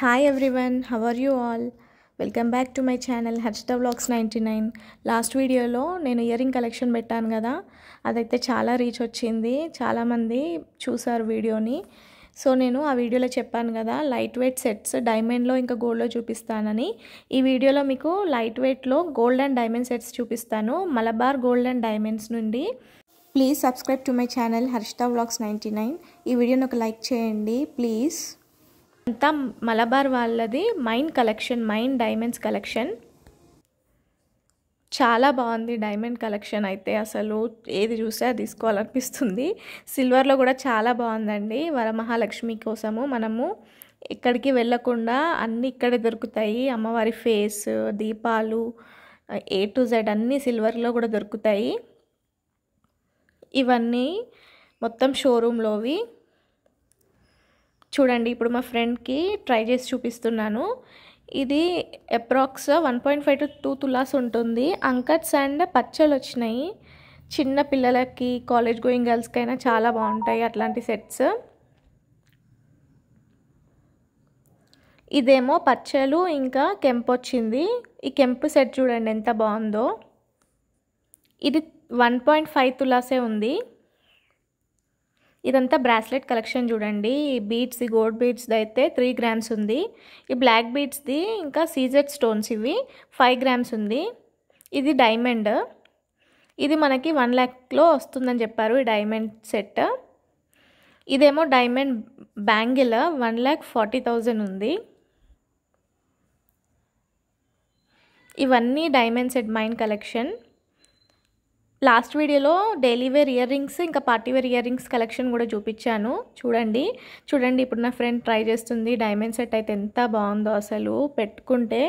Hi everyone, how are you all? Welcome back to my channel Harshita Vlogs 99. Last వీడియోలో నేను ear ring collection పెట్టాను కదా, అదైతే చాలా రీచ్ వచ్చింది. చాలామంది చూసారు వీడియోని. సో నేను ఆ వీడియోలో చెప్పాను కదా, లైట్ వెయిట్ సెట్స్ డైమండ్లో ఇంకా గోల్డ్లో చూపిస్తానని. ఈ వీడియోలో మీకు లైట్ వెయిట్లో గోల్డ్ అండ్ డైమండ్ సెట్స్ చూపిస్తాను, మలబార్ గోల్డ్ అండ్ డైమండ్స్ నుండి. Please subscribe to my channel Harshita vlogs 99. ఈ వీడియోని ఒక లైక్ చేయండి ప్లీజ్. అంతా మలబార్ వాళ్ళది mine collection, mine diamonds collection. చాలా బాగుంది డైమండ్ కలెక్షన్ అయితే, అసలు ఏది చూస్తే అది తీసుకోవాలనిపిస్తుంది. సిల్వర్లో కూడా చాలా బాగుందండి. వరమహాలక్ష్మి కోసము మనము ఎక్కడికి వెళ్ళకుండా అన్నీ ఇక్కడే దొరుకుతాయి. అమ్మవారి ఫేస్, దీపాలు, A to Z అన్నీ సిల్వర్లో కూడా దొరుకుతాయి. ఇవన్నీ మొత్తం షోరూంలోవి. చూడండి, ఇప్పుడు మా ఫ్రెండ్కి ట్రై చేసి చూపిస్తున్నాను. ఇది అప్రాక్స్ 1.5 to 2 తులాస్ ఉంటుంది. అంకట్స్ అండ్ పచ్చలు వచ్చినాయి. చిన్న పిల్లలకి, కాలేజ్ గోయింగ్ గర్ల్స్కైనా చాలా బాగుంటాయి అట్లాంటి సెట్స్. ఇదేమో పచ్చలు ఇంకా కెంపు వచ్చింది. ఈ కెంపు సెట్ చూడండి ఎంత బాగుందో. ఇది 1.5 తులాసే ఉంది. ఇదంతా బ్రాస్లెట్ కలెక్షన్ చూడండి. ఈ బీడ్స్, గోల్డ్ బీడ్స్ది అయితే 3 grams ఉంది. ఈ బ్లాక్ బీడ్స్ది ఇంకా సీజెడ్ స్టోన్స్ ఇవి 5 grams ఉంది. ఇది డైమండ్. ఇది మనకి 1 lakhలో వస్తుందని చెప్పారు ఈ డైమండ్ సెట్. ఇదేమో డైమండ్ బ్యాంగిల్ 1,40,000 ఉంది. ఇవన్నీ diamond set mine collection. Last వీడియోలో డైలీ వేర్ ఇయర్ రింగ్స్ ఇంకా party wear ear rings collection కూడా చూపించాను. చూడండి ఇప్పుడు నా ఫ్రెండ్ ట్రై చేస్తుంది. డైమండ్ సెట్ అయితే ఎంత బాగుందో, అసలు పెట్టుకుంటే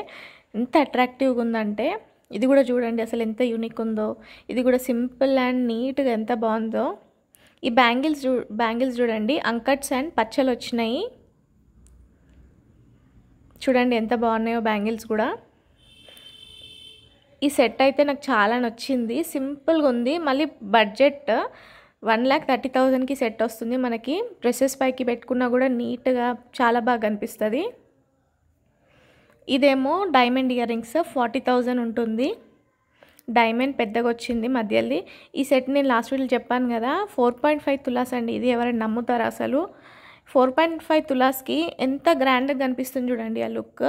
ఎంత అట్రాక్టివ్గా ఉందంటే. ఇది కూడా చూడండి అసలు ఎంత యూనిక్ ఉందో. ఇది కూడా సింపుల్ అండ్ నీట్గా ఎంత బాగుందో. ఈ బ్యాంగిల్స్ చూడండి, అంకట్స్ అండ్ పచ్చలు వచ్చినాయి. చూడండి ఎంత బాగున్నాయో బ్యాంగిల్స్ కూడా. ఈ సెట్ అయితే నాకు చాలా నచ్చింది. సింపుల్గా ఉంది, మళ్ళీ బడ్జెట్ 1,30,000కి సెట్ వస్తుంది. మనకి డ్రెస్సెస్ పైకి పెట్టుకున్నా కూడా నీట్గా చాలా బాగా అనిపిస్తుంది. ఇదేమో డైమండ్ ఇయర్ రింగ్స్ 40,000 ఉంటుంది. డైమండ్ పెద్దగా వచ్చింది మధ్యది. ఈ సెట్ నేను లాస్ట్ వీడియోలో చెప్పాను కదా, 4.5 తులాస్ అండి. ఇది ఎవరైనా నమ్ముతారా అసలు? 4.5 తులాస్కి ఎంత గ్రాండ్గా కనిపిస్తుంది చూడండి. ఆ లుక్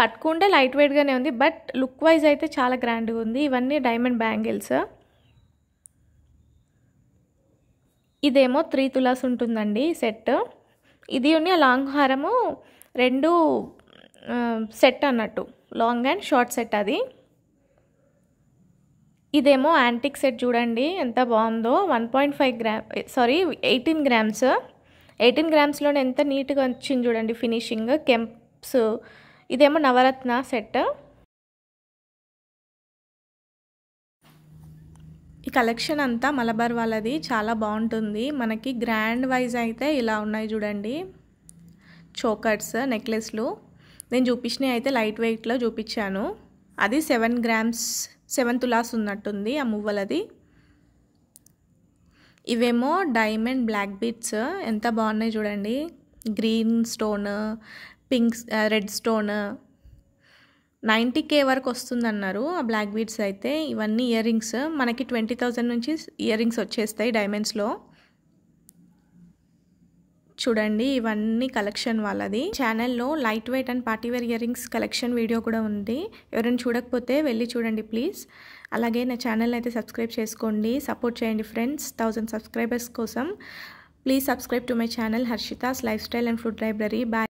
పట్టుకుంటే లైట్ వెయిట్గానే ఉంది, బట్ లుక్ వైజ్ అయితే చాలా గ్రాండ్గా ఉంది. ఇవన్నీ డైమండ్ బ్యాంగిల్స్. ఇదేమో 3 తులాస్ ఉంటుందండి సెట్. ఇది ఉన్న లాంగ్ హారము 2 సెట్ అన్నట్టు, లాంగ్ అండ్ షార్ట్ సెట్ అది. ఇదేమో యాంటిక్ సెట్ చూడండి ఎంత బాగుందో. 18 grams. 18 gramsలోనే ఎంత నీట్గా వచ్చింది చూడండి ఫినిషింగ్, కెంప్స్. ఇదేమో నవరత్న సెట్. ఈ కలెక్షన్ అంతా మలబార్ వాళ్ళది, చాలా బాగుంటుంది. మనకి గ్రాండ్ వైజ్ అయితే ఇలా ఉన్నాయి చూడండి, చోకర్స్, నెక్లెస్లు. నేను చూపించినవి అయితే లైట్ వెయిట్లో చూపించాను. అది 7 grams, 7 తులాస్ ఉన్నట్టుంది ఆ మువ్వలది. ఇవేమో డైమండ్ బ్లాక్ బీడ్స్ ఎంత బాగున్నాయి చూడండి. Green stone, pink, red stone. 90K వరకు వస్తుందన్నారు ఆ బ్లాక్ బీడ్స్ అయితే. ఇవన్నీ ఇయర్ రింగ్స్ మనకి 20,000 నుంచి ఇయర్ రింగ్స్ వచ్చేస్తాయి డైమండ్స్లో. చూడండి ఇవన్నీ కలెక్షన్ వాళ్ళది. ఛానల్లో light weight and party wear ear rings collection video కూడా ఉంది. ఎవరైనా చూడకపోతే వెళ్ళి చూడండి ప్లీజ్. అలాగే నా ఛానల్ అయితే సబ్స్క్రైబ్ చేసుకోండి, సపోర్ట్ చేయండి ఫ్రెండ్స్. 1000 సబ్స్క్రైబర్స్ కోసం please subscribe to my channel Harshita's lifestyle and food library. Bye.